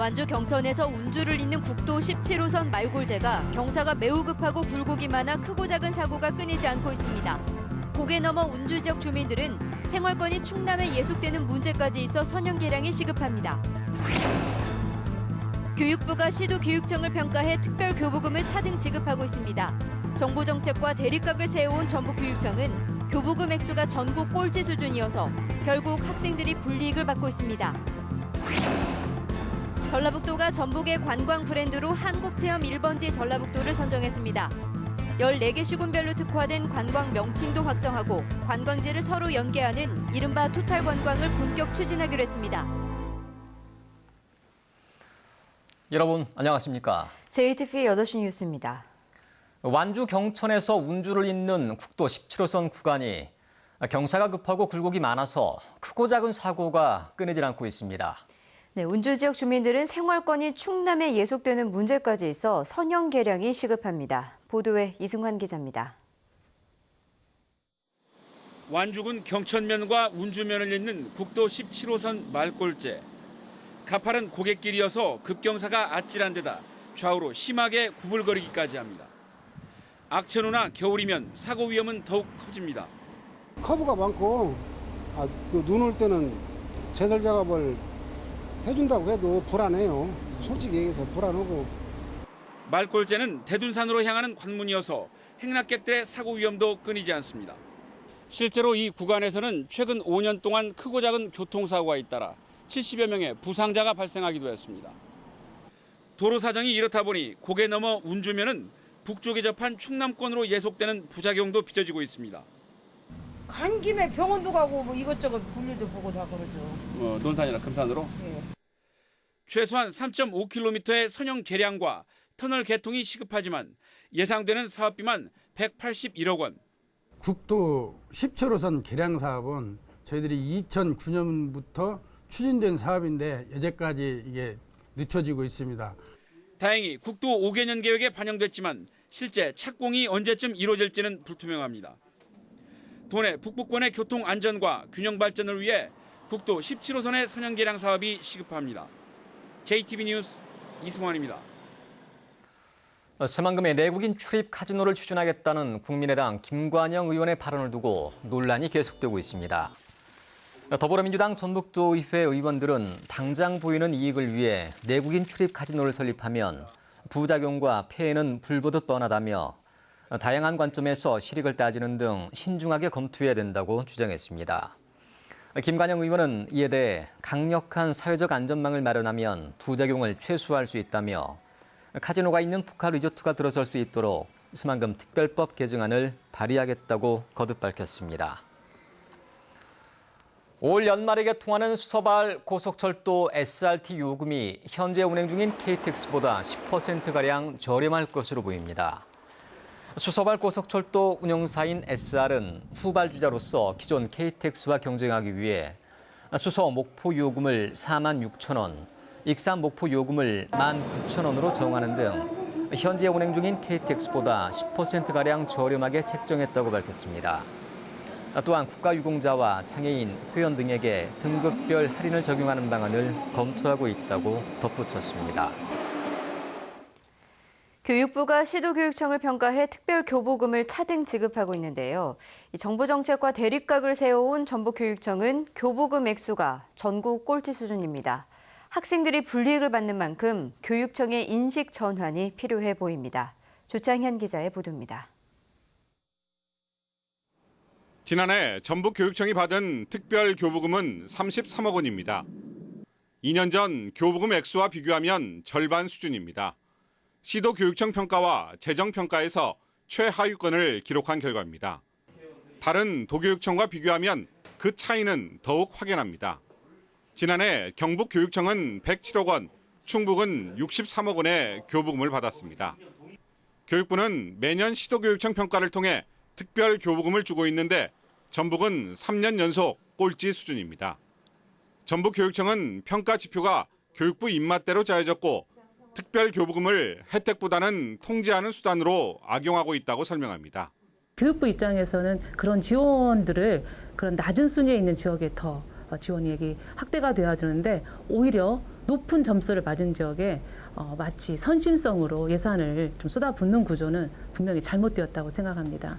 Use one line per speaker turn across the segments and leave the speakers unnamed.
완주 경천에서 운주를 잇는 국도 17호선 말골제가 경사가 매우 급하고 굴곡이 많아 크고 작은 사고가 끊이지 않고 있습니다. 고개 넘어 운주 지역 주민들은 생활권이 충남에 예속되는 문제까지 있어 선형 개량이 시급합니다. 교육부가 시도 교육청을 평가해 특별 교부금을 차등 지급하고 있습니다. 정부 정책과 대립각을 세워온 전북교육청은 교부금 액수가 전국 꼴찌 수준이어서 결국 학생들이 불이익을 받고 있습니다. 전라북도가 전북의 관광 브랜드로 한국체험 1번지 전라북도를 선정했습니다. 14개 시군별로 특화된 관광 명칭도 확정하고 관광지를 서로 연계하는 이른바 토탈 관광을 본격 추진하기로 했습니다.
여러분 안녕하십니까?
JTV 8시 뉴스입니다.
완주 경천에서 운주를 잇는 국도 17호선 구간이 경사가 급하고 굴곡이 많아서 크고 작은 사고가 끊이질 않고 있습니다.
네, 운주 지역 주민들은 생활권이 충남에 예속되는 문제까지 있어 선형 개량이 시급합니다. 보도에 이승환 기자입니다.
완주군 경천면과 운주면을 잇는 국도 17호선 말골제. 가파른 고갯길이어서 급경사가 아찔한 데다 좌우로 심하게 구불거리기까지 합니다. 악천후나 겨울이면 사고 위험은 더욱 커집니다.
커브가 많고 눈 올 때는 제설 작업을 해준다고 해도 불안해요. 솔직히 얘기해서 불안하고.
말골제는 대둔산으로 향하는 관문이어서 행락객들의 사고 위험도 끊이지 않습니다. 실제로 이 구간에서는 최근 5년 동안 크고 작은 교통사고가 잇따라 70여 명의 부상자가 발생하기도 했습니다. 도로 사정이 이렇다 보니 고개 넘어 운주면은 북쪽에 접한 충남권으로 예속되는 부작용도 빚어지고 있습니다.
간 김에 병원도 가고 뭐 이것저것 볼일도 보고 다 그러죠.
논산이나 금산으로?
네.
최소한 3.5km의 선형 개량과 터널 개통이 시급하지만 예상되는 사업비만 181억 원.
국도 17호선 개량 사업은 저희들이 2009년부터 추진된 사업인데 여태까지 이게 늦춰지고 있습니다.
다행히 국도 5개년 계획에 반영됐지만 실제 착공이 언제쯤 이루어질지는 불투명합니다. 도내 북부권의 교통 안전과 균형 발전을 위해 국도 17호선의 선형 개량 사업이 시급합니다. JTB 뉴스 이승환입니다.
새만금의 내국인 출입 카지노를 추진하겠다는 국민의당 김관영 의원의 발언을 두고 논란이 계속되고 있습니다. 더불어민주당 전북도의회 의원들은 당장 보이는 이익을 위해 내국인 출입 카지노를 설립하면 부작용과 폐해는 불보듯 뻔하다며 다양한 관점에서 실익을 따지는 등 신중하게 검토해야 된다고 주장했습니다. 김관영 의원은 이에 대해 강력한 사회적 안전망을 마련하면 부작용을 최소화할 수 있다며 카지노가 있는 포카 리조트가 들어설 수 있도록 새만금 특별법 개정안을 발의하겠다고 거듭 밝혔습니다. 올 연말에 개통하는 수서발 고속철도 SRT 요금이 현재 운행 중인 KTX보다 10%가량 저렴할 것으로 보입니다. 수서발 고속철도 운영사인 SR은 후발주자로서 기존 KTX와 경쟁하기 위해 수서 목포 요금을 46,000원, 익산 목포 요금을 19,000원으로 정하는 등 현재 운행 중인 KTX보다 10%가량 저렴하게 책정했다고 밝혔습니다. 또한 국가유공자와 장애인, 회원 등에게 등급별 할인을 적용하는 방안을 검토하고 있다고 덧붙였습니다.
교육부가 시도교육청을 평가해 특별 교부금을 차등 지급하고 있는데요. 정부 정책과 대립각을 세워온 전북교육청은 교부금 액수가 전국 꼴찌 수준입니다. 학생들이 불이익을 받는 만큼 교육청의 인식 전환이 필요해 보입니다. 조창현 기자의 보도입니다.
지난해 전북교육청이 받은 특별 교부금은 33억 원입니다. 2년 전 교부금 액수와 비교하면 절반 수준입니다. 시도교육청 평가와 재정평가에서 최하위권을 기록한 결과입니다. 다른 도교육청과 비교하면 그 차이는 더욱 확연합니다. 지난해 경북교육청은 107억 원, 충북은 63억 원의 교부금을 받았습니다. 교육부는 매년 시도교육청 평가를 통해 특별 교부금을 주고 있는데 전북은 3년 연속 꼴찌 수준입니다. 전북교육청은 평가 지표가 교육부 입맛대로 짜여졌고 특별 교부금을 혜택보다는 통제하는 수단으로 악용하고 있다고 설명합니다.
교육부 입장에서는 그런 지원들을 그런 낮은 순위에 있는 지역에 더 지원이 확대가 되어야 되는데 오히려 높은 점수를 받은 지역에 마치 선심성으로 예산을 좀 쏟아붓는 구조는 분명히 잘못되었다고 생각합니다.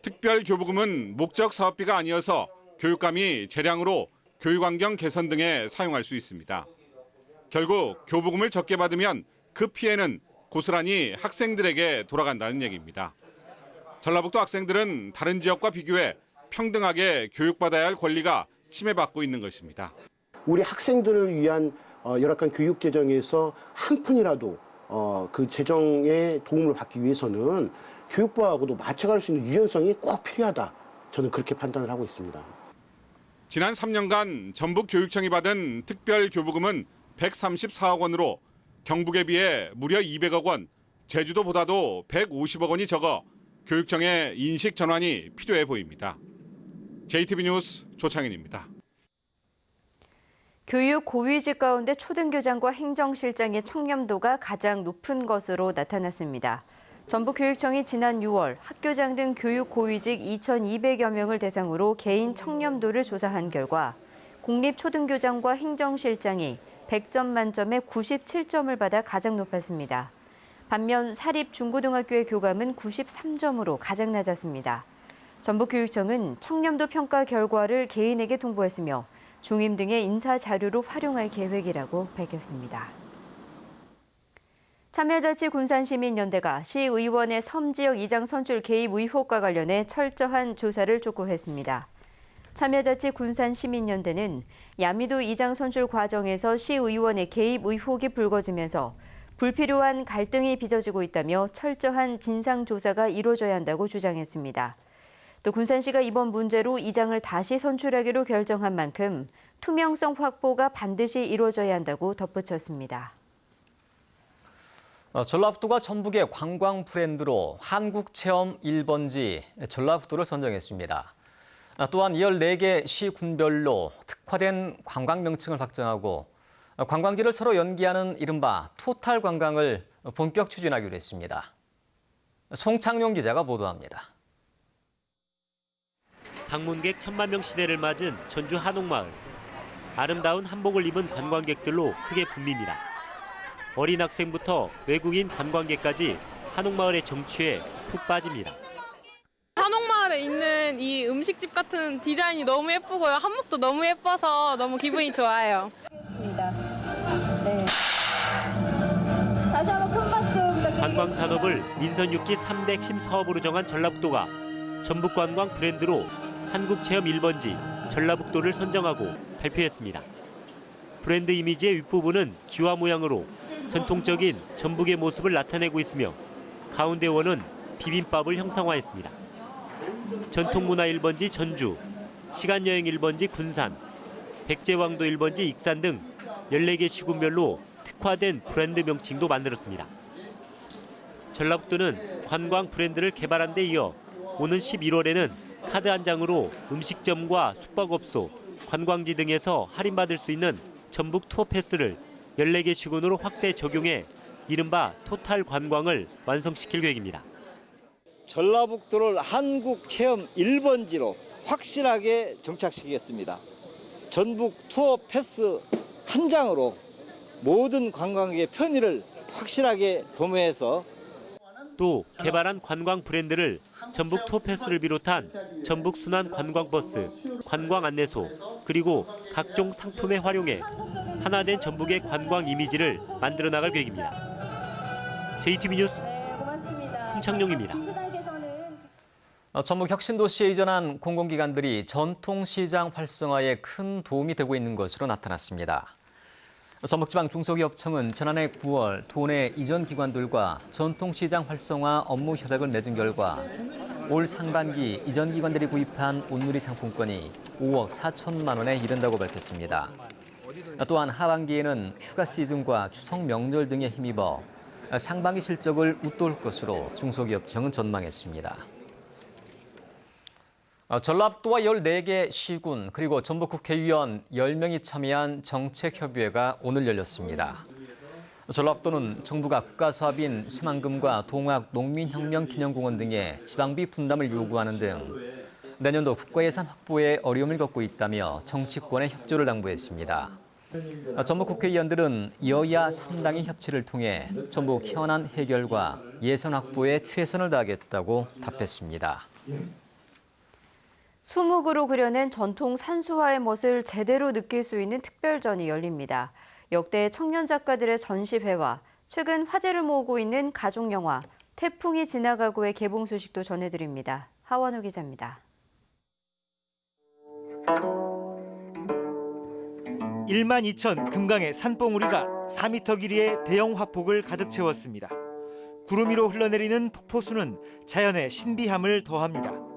특별교부금은 목적 사업비가 아니어서 교육감이 재량으로 교육환경 개선 등에 사용할 수 있습니다. 결국 교부금을 적게 받으면 그 피해는 고스란히 학생들에게 돌아간다는 얘기입니다. 전라북도 학생들은 다른 지역과 비교해 평등하게 교육받아야 할 권리가 침해받고 있는 것입니다.
우리 학생들을 위한 열악한 교육 재정에서 한 푼이라도 그 재정에 도움을 받기 위해서는 교육부하고도 맞춰갈 수 있는 유연성이 꼭 필요하다. 저는 그렇게 판단을 하고 있습니다.
지난 3년간 전북교육청이 받은 특별교부금은 134억 원으로 경북에 비해 무려 200억 원, 제주도보다도 150억 원이 적어 교육청의 인식 전환이 필요해 보입니다. JTB 뉴스 조창인입니다.
교육 고위직 가운데 초등교장과 행정실장의 청렴도가 가장 높은 것으로 나타났습니다. 전북교육청이 지난 6월 학교장 등 교육 고위직 2,200여 명을 대상으로 개인 청렴도를 조사한 결과 공립초등교장과 행정실장이 100점 만점에 97점을 받아 가장 높았습니다. 반면 사립중고등학교의 교감은 93점으로 가장 낮았습니다. 전북교육청은 청렴도 평가 결과를 개인에게 통보했으며 중임 등의 인사 자료로 활용할 계획이라고 밝혔습니다. 참여자치 군산시민연대가 시의원의 섬지역 이장 선출 개입 의혹과 관련해 철저한 조사를 촉구했습니다. 참여자치 군산시민연대는 야미도 이장 선출 과정에서 시의원의 개입 의혹이 불거지면서 불필요한 갈등이 빚어지고 있다며 철저한 진상조사가 이루어져야 한다고 주장했습니다. 또 군산시가 이번 문제로 이장을 다시 선출하기로 결정한 만큼 투명성 확보가 반드시 이루어져야 한다고 덧붙였습니다.
전라북도가 전북의 관광 브랜드로 한국체험 1번지 전라북도를 선정했습니다. 또한 14개 시 군별로 특화된 관광 명칭을 확정하고 관광지를 서로 연계하는 이른바 토탈 관광을 본격 추진하기로 했습니다. 송창용 기자가 보도합니다.
방문객 1,000만 명 시대를 맞은 전주 한옥마을. 아름다운 한복을 입은 관광객들로 크게 붐빕니다. 어린 학생부터 외국인 관광객까지 한옥마을의 정취에 푹 빠집니다.
한옥마을에 있는 이 음식집 같은 디자인이 너무 예쁘고요. 한복도 너무 예뻐서 너무 기분이 좋아요.
네. 다시 한번 큰 박수 부탁드리겠습니다.
관광 산업을 민선 6기 3대 핵심 사업으로 정한 전라북도가 전북 관광 브랜드로 한국체험 1번지 전라북도를 선정하고 발표했습니다. 브랜드 이미지의 윗부분은 기와 모양으로 전통적인 전북의 모습을 나타내고 있으며 가운데 원은 비빔밥을 형상화했습니다. 전통문화 1번지 전주, 시간여행 1번지 군산, 백제왕도 1번지 익산 등 14개 시군별로 특화된 브랜드 명칭도 만들었습니다. 전라북도는 관광 브랜드를 개발한 데 이어 오는 11월에는 카드 한 장으로 음식점과 숙박업소, 관광지 등에서 할인받을 수 있는 전북 투어 패스를 14개 시군으로 확대 적용해 이른바 토탈 관광을 완성시킬 계획입니다.
전라북도를 한국 체험 1번지로 확실하게 정착시키겠습니다. 전북 투어 패스 한 장으로 모든 관광객의 편의를 확실하게 도모해서
또 개발한 관광 브랜드를 전북 투어 패스를 비롯한 전북 순환 관광버스, 관광 안내소, 그리고 각종 상품에 활용해 하나된 전북의 관광 이미지를 만들어 나갈 계획입니다. JTB 뉴스 송창용입니다.
전북 혁신도시에 이전한 공공기관들이 전통시장 활성화에 큰 도움이 되고 있는 것으로 나타났습니다. 전북지방 중소기업청은 지난해 9월 도내 이전 기관들과 전통시장 활성화 업무 협약을 맺은 결과 올 상반기 이전 기관들이 구입한 온누리 상품권이 5억 4천만 원에 이른다고 밝혔습니다. 또한 하반기에는 휴가 시즌과 추석 명절 등에 힘입어 상반기 실적을 웃돌 것으로 중소기업청은 전망했습니다. 전라북도와 14개 시군 그리고 전북 국회의원 10명이 참여한 정책협의회가 오늘 열렸습니다. 전라북도는 정부가 국가사업인 새만금과 동학 농민혁명기념공원 등의 지방비 분담을 요구하는 등 내년도 국가예산 확보에 어려움을 겪고 있다며 정치권에 협조를 당부했습니다. 전북 국회의원들은 여야 3당의 협치를 통해 전북 현안 해결과 예산 확보에 최선을 다하겠다고 답했습니다.
수묵으로 그려낸 전통 산수화의 멋을 제대로 느낄 수 있는 특별전이 열립니다. 역대 청년 작가들의 전시회와 최근 화제를 모으고 있는 가족영화 태풍이 지나가고의 개봉 소식도 전해드립니다. 하원우 기자입니다.
12,000 금강의 산봉우리가 4m 길이의 대형 화폭을 가득 채웠습니다. 구름 위로 흘러내리는 폭포수는 자연의 신비함을 더합니다.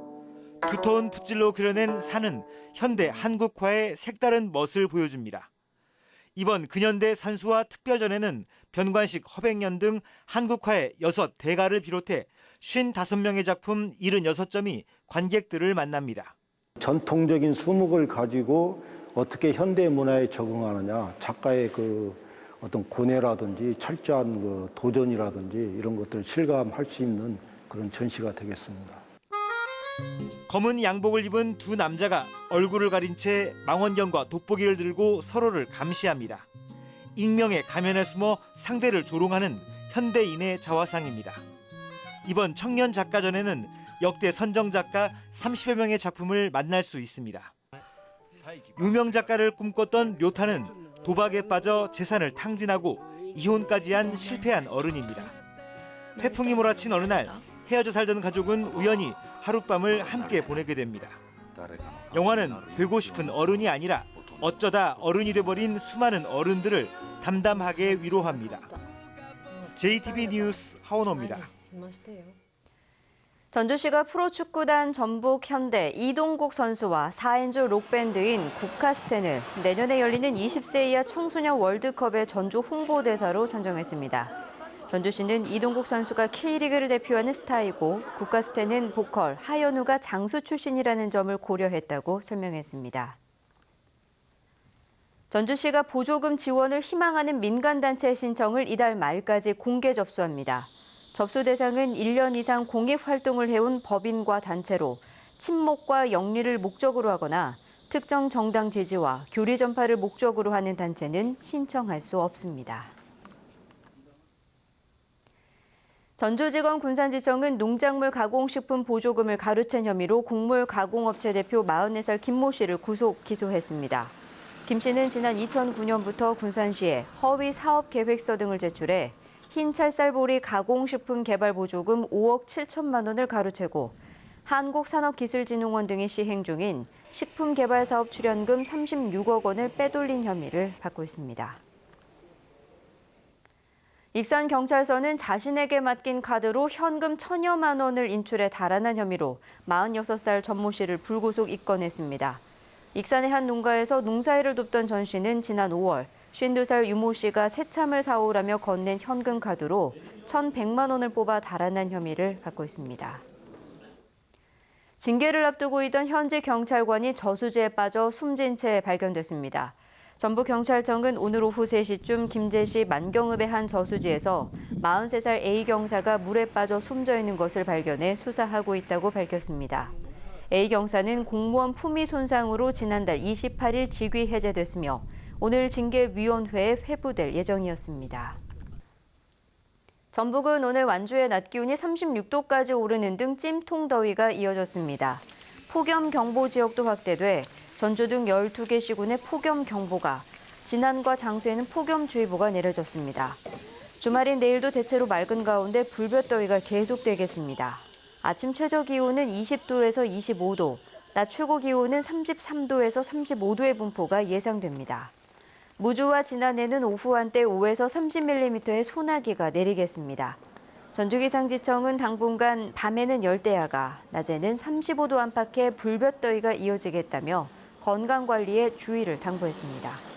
두터운 붓질로 그려낸 산은 현대 한국화의 색다른 멋을 보여줍니다. 이번 근현대 산수화 특별전에는 변관식 허백년 등 한국화의 6대가를 비롯해 55명의 작품 76점이 관객들을 만납니다.
전통적인 수묵을 가지고 어떻게 현대 문화에 적응하느냐, 작가의 그 어떤 고뇌라든지 철저한 그 도전이라든지 이런 것들을 실감할 수 있는 그런 전시가 되겠습니다.
검은 양복을 입은 두 남자가 얼굴을 가린 채 망원경과 돋보기를 들고 서로를 감시합니다. 익명의 가면에 숨어 상대를 조롱하는 현대인의 자화상입니다. 이번 청년 작가전에는 역대 선정 작가 30여 명의 작품을 만날 수 있습니다. 유명 작가를 꿈꿨던 료타는 도박에 빠져 재산을 탕진하고 이혼까지 한 실패한 어른입니다. 태풍이 몰아친 어느 날 헤어져 살던 가족은 우연히 하룻밤을 함께 보내게 됩니다. 영화는 되고 싶은 어른이 아니라 어쩌다 어른이 돼버린 수많은 어른들을 담담하게 위로합니다. JTB 뉴스 하원호입니다.
전주시가 프로축구단 전북 현대 이동국 선수와 4인조 록밴드인 국카스텐을 내년에 열리는 20세 이하 청소년 월드컵의 전주 홍보대사로 선정했습니다. 전주시는 이동국 선수가 K리그를 대표하는 스타이고 국카스텐은 보컬 하현우가 장수 출신이라는 점을 고려했다고 설명했습니다. 전주시가 보조금 지원을 희망하는 민간단체 신청을 이달 말까지 공개 접수합니다. 접수 대상은 1년 이상 공익활동을 해온 법인과 단체로 친목과 영리를 목적으로 하거나 특정 정당 지지와 교리 전파를 목적으로 하는 단체는 신청할 수 없습니다. 전주지검 군산지청은 농작물 가공식품 보조금을 가로챈 혐의로 곡물 가공업체 대표 44살 김모 씨를 구속 기소했습니다. 김 씨는 지난 2009년부터 군산시에 허위 사업계획서 등을 제출해 흰 찰쌀보리 가공식품 개발 보조금 5억 7천만 원을 가로채고 한국산업기술진흥원 등이 시행 중인 식품개발사업 출연금 36억 원을 빼돌린 혐의를 받고 있습니다. 익산경찰서는 자신에게 맡긴 카드로 현금 1,000여만 원을 인출해 달아난 혐의로 46살 전모 씨를 불구속 입건했습니다. 익산의 한 농가에서 농사일을 돕던 전 씨는 지난 5월 52살 유모 씨가 새참을 사오라며 건넨 현금 카드로 1,100만 원을 뽑아 달아난 혐의를 받고 있습니다. 징계를 앞두고 있던 현지 경찰관이 저수지에 빠져 숨진 채 발견됐습니다. 전북경찰청은 오늘 오후 3시쯤 김제시 만경읍의 한 저수지에서 43살 A 경사가 물에 빠져 숨져 있는 것을 발견해 수사하고 있다고 밝혔습니다. A 경사는 공무원 품위 손상으로 지난달 28일 직위 해제됐으며 오늘 징계위원회에 회부될 예정이었습니다. 전북은 오늘 완주의 낮 기온이 36도까지 오르는 등 찜통 더위가 이어졌습니다. 폭염경보 지역도 확대돼 전주 등 12개 시군의 폭염경보가, 진안과 장수에는 폭염주의보가 내려졌습니다. 주말인 내일도 대체로 맑은 가운데 불볕더위가 계속되겠습니다. 아침 최저기온은 20도에서 25도, 낮 최고기온은 33도에서 35도의 분포가 예상됩니다. 무주와 진안에는 오후 한때 5에서 30mm의 소나기가 내리겠습니다. 전주기상지청은 당분간 밤에는 열대야가, 낮에는 35도 안팎의 불볕더위가 이어지겠다며 건강관리에 주의를 당부했습니다.